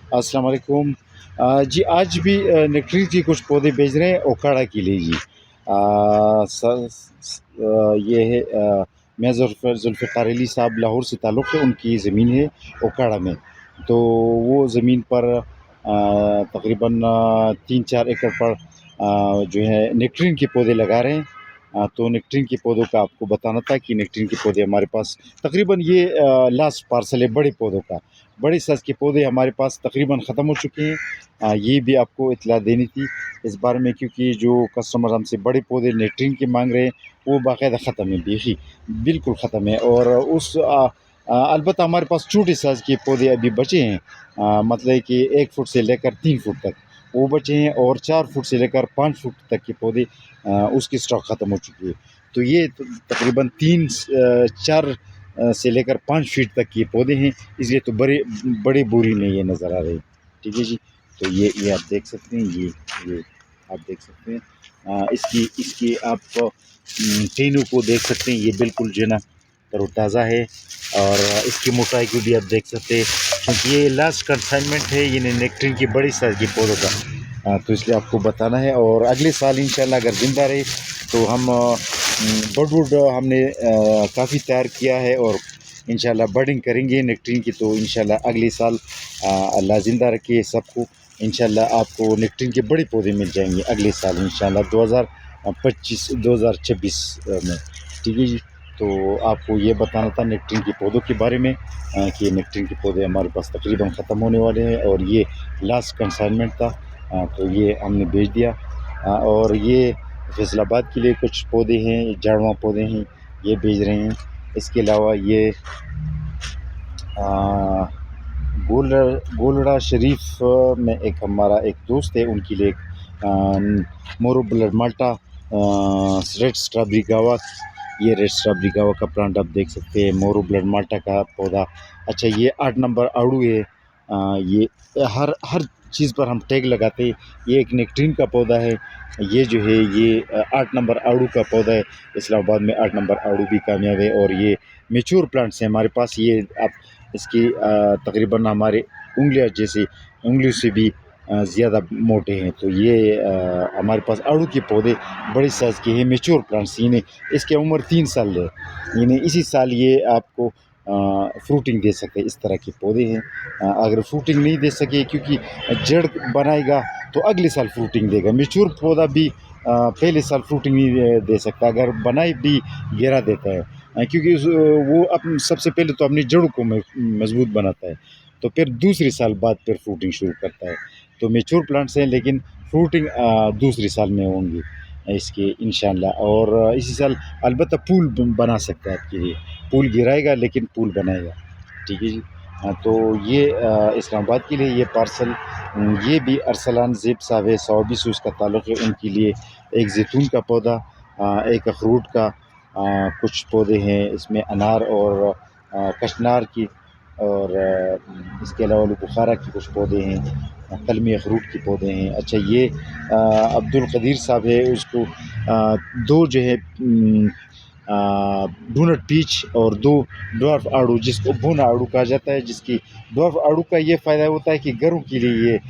अस्सलाम वालेकुम। जी आज भी नेक्ट्री के कुछ पौधे बेच रहे हैं ओकाड़ा के लिए जी। ये है मैं जुल्फ़िकार अली साहब लाहौर से ताल्लुक़ है, उनकी ज़मीन है ओकाड़ा में। तो वो ज़मीन पर तकरीबन 3-4 एकड़ पर जो है नेक्ट्रीन के पौधे लगा रहे हैं। तो नेक्ट्रीन के पौधों का आपको बताना था कि नेक्ट्रीन के पौधे हमारे पास तकरीबन ये लास्ट पार्सल है बड़े पौधों का। बड़े साइज़ के पौधे हमारे पास तकरीबन ख़त्म हो चुके हैं। ये भी आपको इत्तला देनी थी इस बारे में, क्योंकि जो कस्टमर हमसे बड़े पौधे नेक्ट्रीन के मांग रहे हैं वो बाकायदा ख़त्म है, बेखी बिल्कुल ख़त्म है। और अलबत्ता हमारे पास छोटे साइज़ के पौधे अभी बचे हैं, मतलब कि 1 फुट से लेकर 3 फुट तक वो बचे हैं, और 4 फुट से लेकर 5 फुट तक के पौधे उसकी स्टॉक ख़त्म हो चुकी है। तो ये तकरीबन 4 से लेकर 5 फीट तक के पौधे हैं, इसलिए तो बड़े बोरी में ये नज़र आ रहे हैं। ठीक है जी। तो ये आप देख सकते हैं, ये आप देख सकते हैं। इसकी आप टेनों को देख सकते हैं, ये बिल्कुल जो है ना तरोताज़ा है। और इसकी मोटाई को भी आप देख सकते हैं, क्योंकि ये लास्ट कंसाइनमेंट है ये नेक्ट्रीन की बड़ी साइज़ के पौधों का। तो इसलिए आपको बताना है। और अगले साल इंशाल्लाह अगर ज़िंदा रहे तो हम बडवुड हमने काफ़ी तैयार किया है, और इंशाल्लाह बडिंग करेंगे नेक्ट्रीन की। तो इंशाल्लाह अगले साल अल्लाह ज़िंदा रखे सबको, इंशाल्लाह आपको नेक्ट्रीन के बड़े पौधे मिल जाएंगे अगले साल इंशाल्लाह 2025-2026 में। ठीक है जी। तो आपको ये बताना था नेक्ट्रीन के पौधों के बारे में, कि नेक्ट्रीन के पौधे हमारे पास तकरीबन ख़त्म होने वाले हैं, और ये लास्ट कंसाइनमेंट था। तो ये हमने भेज दिया। और ये फैसलाबाद के लिए कुछ पौधे हैं, झाड़वा पौधे हैं, ये भेज रहे हैं। इसके अलावा ये गोलड़ा शरीफ में एक हमारा एक दोस्त है, उनके लिए मोरो ब्लड माल्टा रेड स्ट्रॉबेरी गावा, ये रेड स्ट्रॉबेरी गावा का प्लांट आप देख सकते हैं, मोरो ब्लड माल्टा का पौधा। अच्छा, ये 8 नंबर आड़ू है। ये हर चीज़ पर हम टैग लगाते हैं। ये एक नेक्ट्रीन का पौधा है। ये जो है ये 8 नंबर आड़ू का पौधा है। इस्लामाबाद में 8 नंबर आड़ू भी कामयाब है, और ये मैच्योर प्लांट्स हैं हमारे पास। ये आप इसकी तकरीबन हमारे उंगलियों से भी ज़्यादा मोटे हैं। तो ये हमारे पास आड़ू के पौधे बड़े साइज़ के हैं, मैच्योर प्लांट्स। यानी इसकी उम्र 3 साल है, यानी इसी साल ये आपको फ्रूटिंग दे सकते हैं। इस तरह के पौधे हैं। अगर फ्रूटिंग नहीं दे सके, क्योंकि जड़ बनाएगा तो अगले साल फ्रूटिंग देगा। मैच्योर पौधा भी पहले साल फ्रूटिंग नहीं दे सकता, अगर बनाए भी गिरा देता है, क्योंकि वो अपन सबसे पहले तो अपनी जड़ों को मजबूत बनाता है, तो फिर दूसरे साल बाद फिर फ्रूटिंग शुरू करता है। तो मैच्योर प्लांट्स हैं, लेकिन फ्रूटिंग दूसरे साल में होंगी इसके इंशाल्लाह। और इसी साल अलबत्ता फूल बना सकता है आपके लिए, फूल गिराएगा लेकिन फूल बनाएगा। ठीक है जी। तो ये इस्लामाबाद के लिए ये पार्सल, ये भी अरसलान ज़ेब साहब है, 120 से उसका ताल्लुक़ है। उनके लिए एक जैतून का पौधा, एक अखरूट का, कुछ पौधे हैं इसमें अनार और कशनार की, और इसके अलावा बुखारा के कुछ पौधे हैं, कलमी अखरूट के पौधे हैं। अच्छा, ये अब्दुल कदीर साहब है, उसको 2 जो है डूनट पीच और 2 ड्वार्फ आड़ू, जिसको भुन आड़ू कहा जाता है। जिसकी ड्वार्फ आड़ू का ये फ़ायदा होता है कि घरों के लिए ये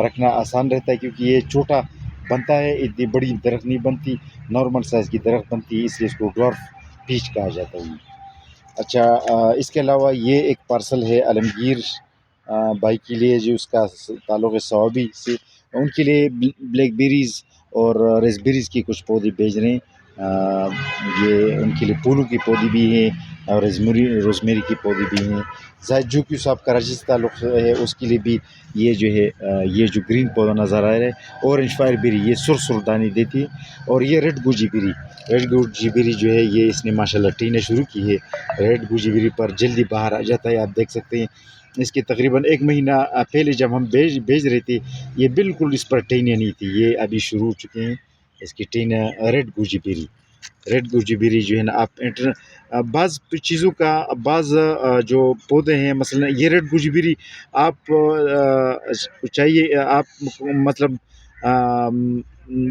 रखना आसान रहता है, क्योंकि ये छोटा बनता है, इतनी बड़ी दरख्त नहीं बनती, नॉर्मल साइज़ की दरख्त बनती है, इसलिए इसको ड्वार्फ पीच कहा जाता है। अच्छा, इसके अलावा ये एक पार्सल है आलमगीर भाई के लिए, जो उसका ताल्लुक़ है सवाबी से। उनके लिए ब्लैकबेरीज़ और रेसबेरीज़ के कुछ पौधे भेज रहे हैं। ये उनके लिए फूलों के पौधे भी हैं, और रोज़मेरी के पौधे भी हैं। ज़ाहिद जूकी साहब कराची से ताल्लुक़ है, उसके लिए भी ये जो है ये जो ग्रीन पौधा नज़र आ रहा है, ऑरेंज फायर बेरी, ये सुर दानी देती है। और ये रेड गोजी बेरी जो है, ये इसने माशाल्लाह टीने शुरू की है। रेड गोजी बेरी पर जल्दी बाहर आ जाता है, आप देख सकते हैं। इसके तकरीबन 1 महीना पहले जब हम भेज रहे थे, ये बिल्कुल इस पर टीने नहीं थी, ये अभी शुरू हो चुके हैं इसकी टीने। रेड गोजी बेरी जो है ना, आप बाज़ चीज़ों का जो पौधे हैं, मसलन ये रेड गोजी बेरी आप चाहिए आप मतलब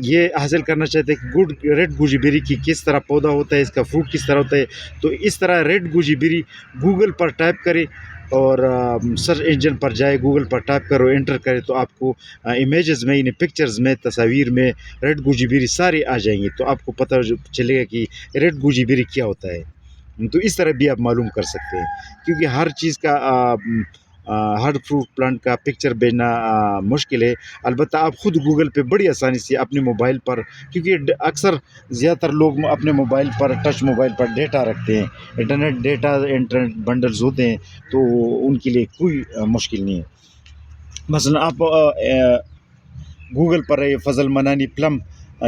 ये हासिल करना चाहते हैं कि रेड गोजी बेरी की किस तरह पौधा होता है, इसका फ्रूट किस तरह होता है, तो इस तरह रेड गोजी बेरी गूगल पर टाइप करें اور سرچ انجن پر جائے، گوگل پر ٹائپ کرو، انٹر کرے تو آپ کو امیجز میں، یعنی پکچرز میں، تصاویر میں ریڈ گوجی بیری سارے آ جائیں گے، تو آپ کو پتہ چلے گا کہ ریڈ گوجی بیری کیا ہوتا ہے۔ تو اس طرح بھی آپ معلوم کر سکتے ہیں، کیونکہ ہر چیز کا ہر فروٹ پلانٹ کا پکچر بھیجنا مشکل ہے۔ البتہ آپ خود گوگل پہ بڑی آسانی سے اپنے موبائل پر، کیونکہ اکثر زیادہ تر لوگ اپنے موبائل پر، ٹچ موبائل پر ڈیٹا رکھتے ہیں، انٹرنیٹ ڈیٹا، انٹرنیٹ بنڈلز ہوتے ہیں، تو ان کے لیے کوئی مشکل نہیں ہے۔ مثلا آپ گوگل پر فضل منانی پلم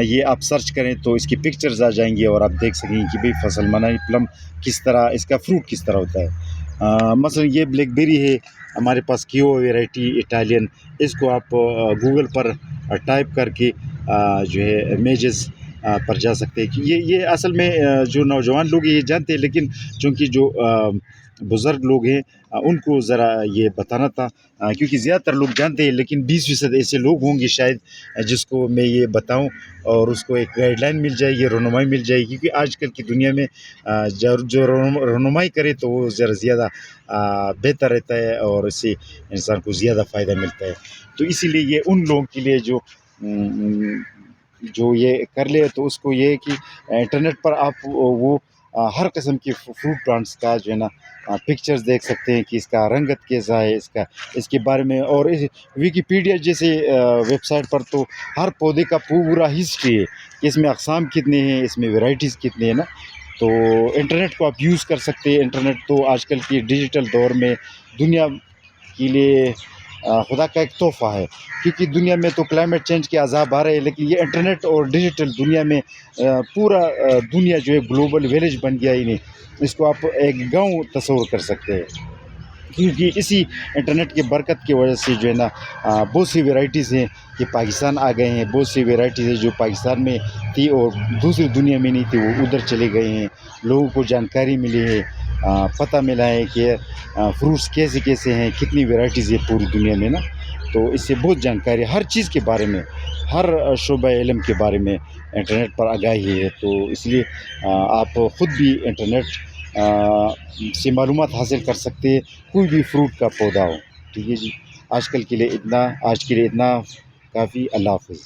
یہ آپ سرچ کریں تو اس کی پکچرز آ جائیں گی، اور آپ دیکھ سکیں گے کہ بھئی فضل منانی پلم کس طرح، اس کا فروٹ کس طرح ہوتا ہے۔ مثلا یہ بلیک بیری ہے ہمارے پاس، کیو ویرائٹی اٹالین، اس کو آپ گوگل پر ٹائپ کر کے جو ہے امیجز پر جا سکتے ہیں کہ یہ اصل میں جو نوجوان لوگ یہ جانتے ہیں، لیکن چونکہ جو بزرگ لوگ ہیں ان کو ذرا یہ بتانا تھا، کیونکہ زیادہ تر لوگ جانتے ہیں، لیکن 20% ایسے لوگ ہوں گے شاید جس کو میں یہ بتاؤں اور اس کو ایک گائیڈ لائن مل جائے گی، رہنمائی مل جائے گی، کیونکہ آج کل کی دنیا میں جو رہنمائی کرے تو وہ ذرا زیادہ بہتر رہتا ہے، اور اس سے انسان کو زیادہ فائدہ ملتا ہے۔ تو اسی لیے یہ ان لوگوں کے لیے جو یہ کر لے، تو اس کو یہ ہے کہ انٹرنیٹ پر آپ وہ ہر قسم کے فروٹ پلانٹس کا جو ہے نا پکچرز دیکھ سکتے ہیں کہ اس کا رنگت کیسا ہے، اس کے بارے میں، اور ویکیپیڈیا جیسے ویب سائٹ پر تو ہر پودے کا پورا ہسٹری ہے کہ اس میں اقسام کتنے ہیں، اس میں ویرائٹیز کتنے ہیں نا۔ تو انٹرنیٹ کو آپ یوز کر سکتے ہیں۔ انٹرنیٹ تو آج کل کی ڈیجیٹل دور میں دنیا کے لیے خدا کا ایک تحفہ ہے، کیونکہ دنیا میں تو کلائمیٹ چینج کے عذاب آ رہے ہیں، لیکن یہ انٹرنیٹ اور ڈیجیٹل دنیا میں پورا دنیا جو ہے گلوبل ویلیج بن گیا ہی نہیں، اس کو آپ ایک گاؤں تصور کر سکتے ہیں، کیونکہ اسی انٹرنیٹ کی برکت کی وجہ سے جو ہے نا بہت سی ویرائٹیز ہیں کہ پاکستان آ گئے ہیں، بہت سی ویرائٹیز ہیں جو پاکستان میں تھی اور دوسری دنیا میں نہیں تھی، وہ ادھر چلے گئے ہیں، لوگوں کو جانکاری ملی ہے، پتہ ملا ہے کہ فروٹس کیسے کیسے ہیں، کتنی ویرائٹیز ہے پوری دنیا میں نا۔ تو اس سے بہت جانکاری ہر چیز کے بارے میں، ہر شعبہ علم کے بارے میں انٹرنیٹ پر آگاہی ہے۔ تو اس لیے آپ خود بھی انٹرنیٹ سے معلومات حاصل کر سکتے ہیں، کوئی بھی فروٹ کا پودا ہو۔ ٹھیک ہے جی، آج کے لیے اتنا کافی۔ اللہ حافظ۔